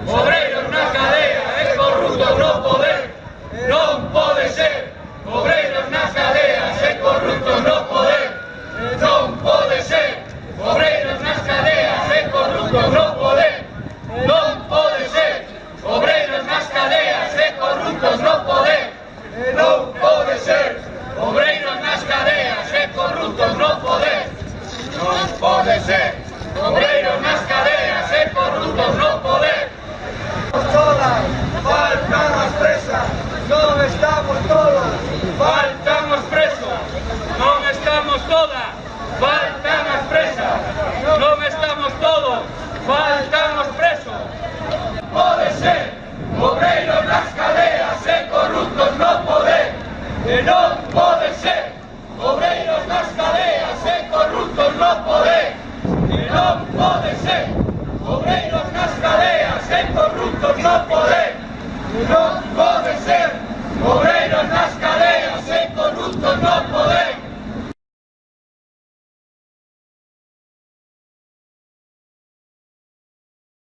obreiros na cadea e corruptos no poder. Non pode ser, obreiros nas cadeas e corruptos no poder. Non pode ser, obreiros nas cadeas e corruptos no poder. Non pode ser, obreiros nas cadeas e corruptos no poder. Non pode ser, obreiros nas cadeas e corruptos no poder. Non pode ser, obreiros nas cadeas e corruptos no poder. Todas, faltan as presas, non estamos todos, Faltan os presos, non estamos todas, faltan as presas, non estamos todos, faltan os presos. Pode ser, obreiros nas cadeas e corruptos no poder. E non pode ser, obreiros nas cadeas e corruptos no poder. E non pode ser, obreiros nas cadeas e corruptos no poder. E non